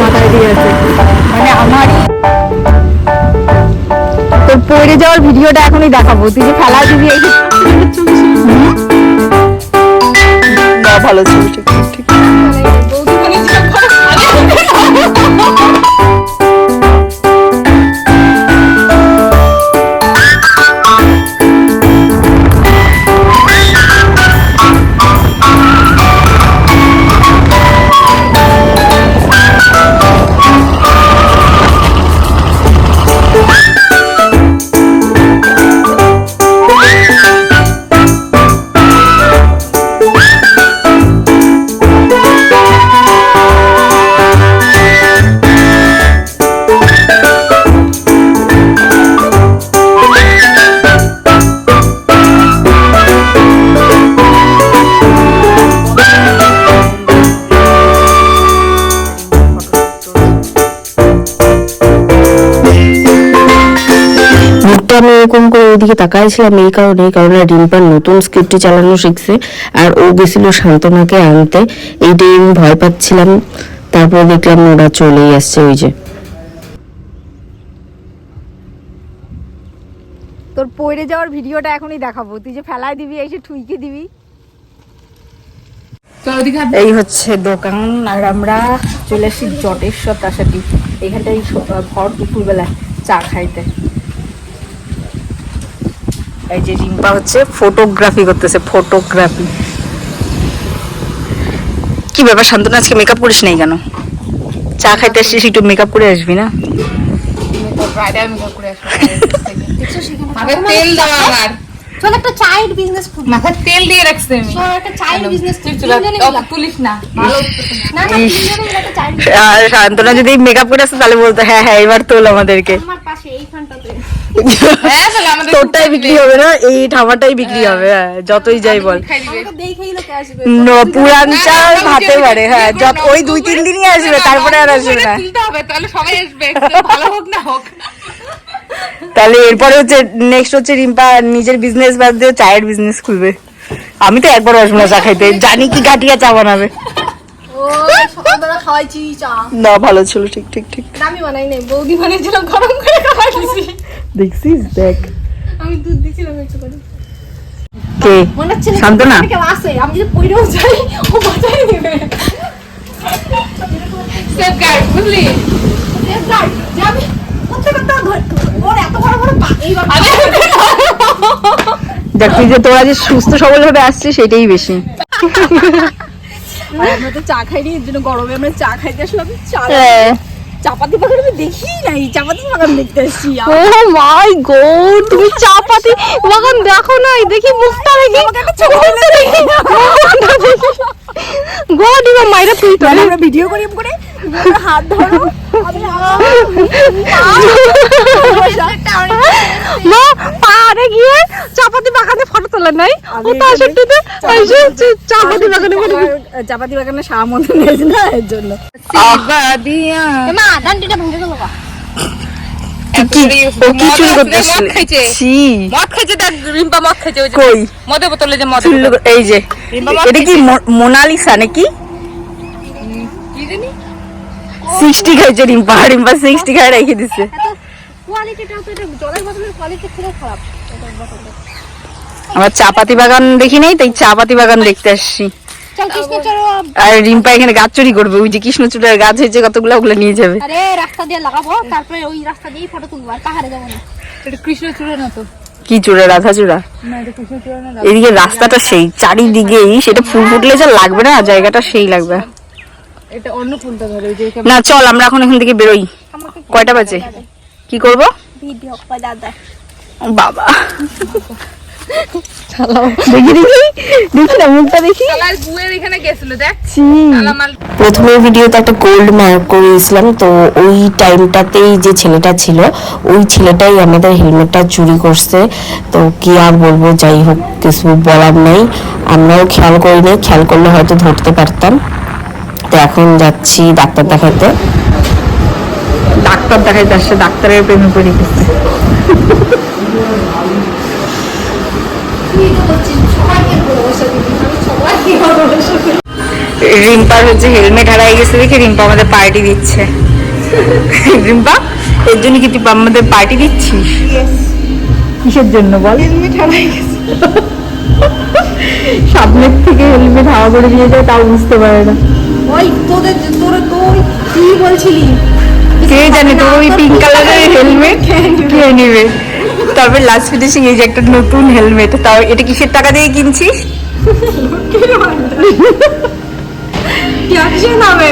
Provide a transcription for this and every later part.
মাথায় দিয়ে আছে, মানে আমার তোর পড়ে যাওয়ার ভিডিওটা এখনই দেখাবো, তুই যে খেলা দিবি এই না ভালো ছিল, ঠিক ঠিক। আমি এরকম করে ওইদিকে তাকাইছিলাম এই কারণে রিম্পার নতুন স্ক্রিপ্টটি চালানো শিখছে, আর ও গেছিল শান্তনাকে আনতে, এইটাই আমি ভয় পাচ্ছিলাম। তারপরে দেখলাম ওরা চলেই আসছে। ওই যে তোর পড়ে যাওয়ার ভিডিওটা এখনই দেখাবো, তুই যে ফেলায় দিবি এসে ঠুইকে দিবি। এই হচ্ছে দোকান, আর আমরা চলে এসেছি জটেশ্বর তাসাটি, এখানটাই ভর দুপুরবেলা চা খাইতে। এই যে রিম্পা হচ্ছে ফটোগ্রাফি করতেছে, ফটোগ্রাফি। কি ব্যাপার শান্তনা, আজকে মেকআপ করিস নাই কেন? চা খাইতে আসছিস, একটু মেকআপ করে আসবি না? শান্তনা যদি মেকআপ করে আসতো তাহলে বলতো হ্যাঁ হ্যাঁ এবার তোল আমাদেরকে। তোরটাই বিক্রি হবে না, এই ঠামাটাই বিক্রি হবে। হ্যাঁ যতই যাই বল, পুরান চাল ভাতে পারে। হ্যাঁ ওই 2-3 দিনই আসবে, তারপরে আর আসবে না। তাহলে এরপরে হচ্ছে নেক্সট হচ্ছে রিম্পা নিজের বিজনেস বাদ দিয়ে চায়ের বিজনেস খুলবে। আমি তো একবার আসবো না চা খাইতে, জানি কি গাটিয়া চা বানাবে। না ভালো ছিল, ঠিক ঠিক ঠিক। আমি বানাই নাই, বৌদি বানিয়েছিল, গরম করে খাওয়াইছি। দেখছিস, দেখ আমি দুধ দিছিলাম একটু করে। কে? মনে হচ্ছে শান্তনা। কেউ আসে, আমি যদি পইরেও যাই ও বাঁচাই দিবে। সেফগার্ড, বুঝলি? সেফগার্ড যে আমি প্রত্যেকটা ওর এত বড় বড় পা, এইবার দেখ তুই যে তোরা যে সুস্থ সবল ভাবে আসছিস সেটাই বেশি। আমরা তো চা খাইনি, এর জন্য গরমে আমরা চা খাইতে আসলাম। চাপাতি বাগান আমি দেখি নাই, চাপাতি বাগান দেখতে আসছি। ও মাই গড, তুমি চাপাতি বাগান দেখো নাই? দেখি মুখটা দেখি, গড ইবা মাইরা তুই তো আমরা ভিডিও করি করে হাত ধরো। মা পারে গিয়ে চাপাতি বাগানে ফটো তোলা নাই, ও তো আসলে চাপাতি বাগানে চাপাতি বাগানে সামন্ত নেই না, এর জন্য। মা ডান্ডিটা ভেঙে গেল বা। এই যে এটা কি মোনালিসা নাকি? 60 খাইছে রিম্পা, রিম্পা 60 খাই রেখে দিছে। কোয়ালিটিটা তো, এটা জলের বোতলের কোয়ালিটি খুব খারাপ। আমরা চাপাতি বাগান দেখি নাই, তাই চাপাতি বাগান দেখতে আসছি। চল কৃষ্ণচূড়া। আর রিম্পা এখানে গাছ চুরি করবে, ওই যে কৃষ্ণচূড়ার গাছ হয়েছে কতগুলো, ওগুলো নিয়ে যাবে। আরে রাস্তা দিয়ে লাগাবো, তারপরে ওই রাস্তা দিয়েই ফটো তুলবো, আর পাহাড়ে যাবো না। এটা কৃষ্ণচূড়া না তো? কি চূড়া? রাধা চূড়া। না এটা কৃষ্ণচূড়া না। এদিকে রাস্তাটা সেই চারিদিকেই, সেটা ফুল ফুটলে যা লাগবে না, জায়গাটা সেই লাগবে। এটা অন্য ফুলটা ধরে, ওই যে না চল আমরা এখন এখান থেকে বেরোই। কয়টা বাজে? কি করব? ভিডিও কয় দাদা। বাবা দেখি দেখি দেখি না, মুখটা দেখি। প্রথমে ভিডিওতে একটা গোল্ড মার্ক করেছিলাম, তো ওই টাইমটাতেই যে ছেলেটা ছিল, ওই ছেলেটাই আমাদের হেলমেটটা চুরি করছে। তো কি আর বলবো, যাই হোক কিছু বলার নেই, আমরাও খেয়াল করিনি, খেয়াল করলে হয়তো ধরতে পারতাম। তো এখন যাচ্ছি ডাক্তার দেখাইতে। ডাক্তার দেখাইতে আসছে, ডাক্তারের প্রেমে পড়ে গেছে। রিম্পার হচ্ছে হেলমেট হারাই গেছে দেখে রিম্পা আমাদের পার্টি দিচ্ছে। রিম্পা এর জন্য কি তুই আমাদের পার্টি দিচ্ছিস? কিসের জন্য বল? হেলমেট হারাই গেছে। সামনের থেকে হেলমেট হাওয়া করে নিয়ে যায় তাও বুঝতে পারে না। ওই তোরা তুই কি বলছিলি? কে জানে তোর ওই পিঙ্ক কালারের হেলমেট কে নেবে। তবে লাস্ট ফিনিশিং এই যে একটা নতুন হেলমেট, তাও এটা কিসের টাকা দিয়ে কিনছিস? কিসের নামে?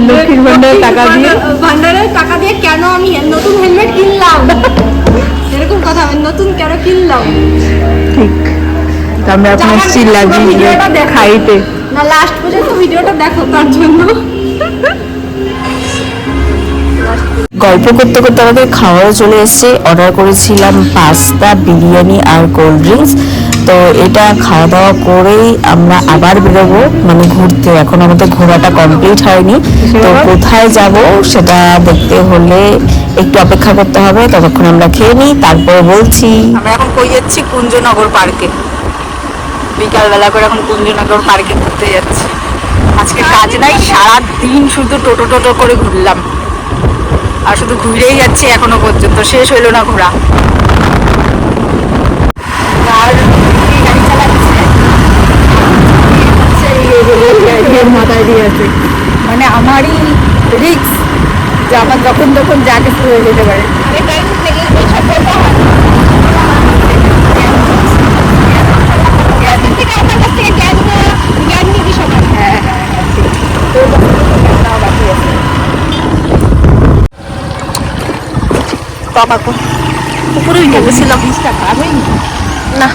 লক্ষ্মীর ভান্ডারের টাকা দিয়ে। ভান্ডারের টাকা দিয়ে কেন আমি নতুন হেলমেট কিনলাম? এরকম কথা, আমি নতুন কেন কিনলাম? ঠিক। তো আমরা এখন এসেছি লাগিয়ে খাইতে। না, লাস্ট পর্যন্ত ভিডিওটা দেখো তার জন্য। গল্প করতে করতে আমাদের খাওয়াও চলে এসেছে। অর্ডার করেছিলাম পাস্তা, বিরিয়ানি আর কোল্ড ড্রিঙ্কস। তো এটা খাওয়া দাওয়া করেই আমরা আবার বেরোবো, মানে ঘুরতে। এখন আমাদের ঘোরাটা কমপ্লিট হয়নি, তো কোথায় যাব সেটা দেখতে হলে একটু অপেক্ষা করতে হবে। ততক্ষণ আমরা খেয়ে নিই, তারপর বলছি। আমরা এখন কই যাচ্ছি? কুঞ্জনগর পার্কে। বিকালবেলা করে এখন কুঞ্জনগর পার্কে ঘুরতে যাচ্ছি। আজকে কাজ নাই, সারাদিন শুধু টোটো করে ঘুরলাম, আর শুধু ঘুরেই যাচ্ছি, এখনো পর্যন্ত শেষ হইলো না ঘোরা। আর গাড়ি চালাচ্ছে মাথায় দিয়ে আছে, মানে আমারই রিস্ক যে আমার যখন তখন যা কিছু হয়ে যেতে পারে। বাবা গো, উপরে উঠে গেছিলাম। না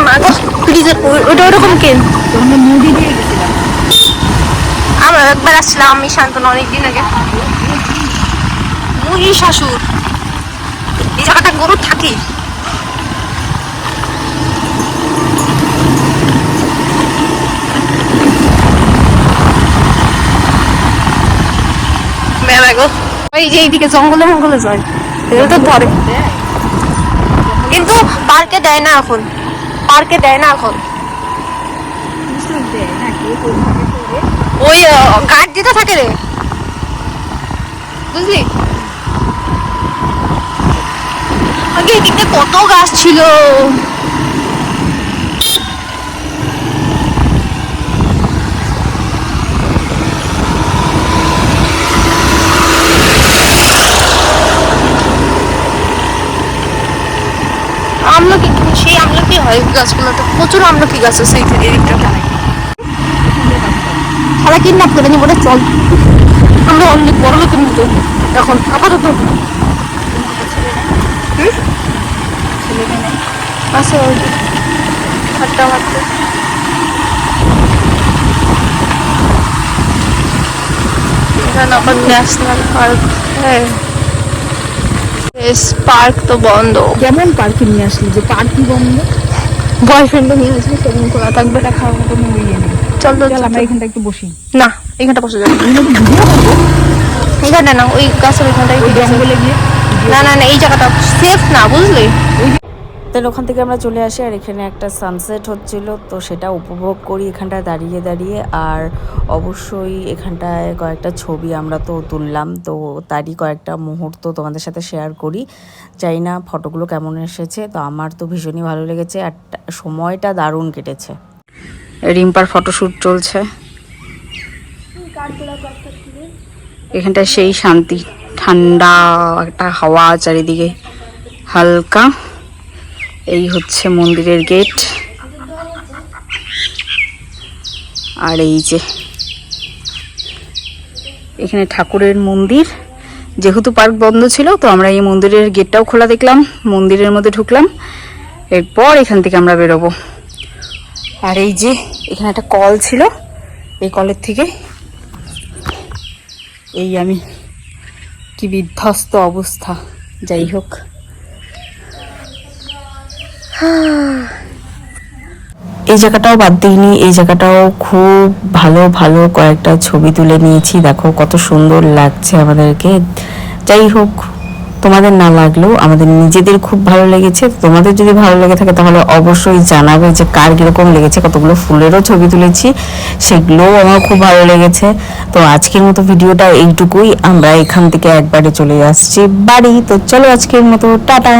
মা গো, ফ্রিজের ওটা ওরকম কেন? নদী দিয়ে গেছিলাম। আমরা একবার আসছিলাম, আমি শান্তনু অনেকদিন আগে। মুহি শাশুর এই জায়গাটা গরু থাকে। ওই যে এইদিকে জঙ্গলে মঙ্গলে যায়, এগুলো তো ধরে, কিন্তু পার্কে দেয় না এখন। পার্কে দেয় না এখন, ওই গার্ড দিতে থাকে রে, বুঝলি? আগে এদিকে কত গাছ ছিল। আমলকি, সেই আমলকি হয় গাছগুলোতে, প্রচুর আমলকি গাছ আছে এই দিকটা। খেলা কিডন্যাপ করে নি বলে চল, আমরা অনেক বড় লোকের মতো এখন আপাতত। আছে ওই হাঁটতে হাঁটতে। এখানে আবার ন্যাশনাল পার্ক। হ্যাঁ, পার্ক তো বন্ধ। কেমন পার্কে নিয়ে আসলি যে পার্কই বন্ধ? বয়ফ্রেন্ডও নিয়ে আসবে, সেদিন খোলা থাকবে। খাওয়ার মতো ইয়ে নেই। চল চল আমরা এখানটা একটু বসি। না, এখানটা বসে যাবে। এখানে না, ওই গাছের ওইখানটাই। জঙ্গলে গিয়ে না না না, এই জায়গাটা সেফ না, বুঝলি? দেন ওখান থেকে আমরা চলে আসি, আর এখানে একটা সানসেট হচ্ছিল, তো সেটা উপভোগ করি এখানটায় দাঁড়িয়ে দাঁড়িয়ে। আর অবশ্যই এখানটায় কয়েকটা ছবি আমরা তো তুললাম, তো তারই কয়েকটা মুহূর্ত তোমাদের সাথে শেয়ার করি। জানি না ফটোগুলো কেমন এসেছে, তো আমার তো ভীষণই ভালো লেগেছে, আর সময়টা দারুণ কেটেছে। রিম্পার ফটোশ্যুট চলছে এখানটায়, সেই শান্তি, ঠান্ডা একটা হাওয়া চারিদিকে হালকা। এই হচ্ছে মন্দিরের গেট, আর এই যে এখানে ঠাকুরের মন্দির। যেহেতু পার্ক বন্ধ ছিল, তো আমরা এই মন্দিরের গেটটাও খোলা দেখলাম, মন্দিরের মধ্যে ঢুকলাম। এরপর এখান থেকে আমরা বেরোবো। আর এই যে এখানে একটা কল ছিল, এই কলের থেকে এই আমি কি বিধ্বস্ত অবস্থা। যাই হোক, এই জায়গাটাও বাদ দিইনি, এই জায়গাটাও খুব ভালো ভালো কয়েকটা ছবি তুলে নিয়েছি। দেখো কত সুন্দর লাগছে আমাদেরকে। যাই হোক, তোমাদের না লাগলেও আমাদের নিজেদের খুব ভালো লেগেছে। তোমাদের যদি ভালো লেগে থাকে তাহলে অবশ্যই জানাবে যে কার কিরকম লেগেছে। কতগুলো ফুলেরও ছবি তুলেছি, সেগুলোও আমার খুব ভালো লেগেছে। তো আজকের মতো ভিডিওটা এইটুকুই, আমরা এখান থেকে একবারে চলে আসছি বাড়ি। তো চলো আজকের মতো টাটা।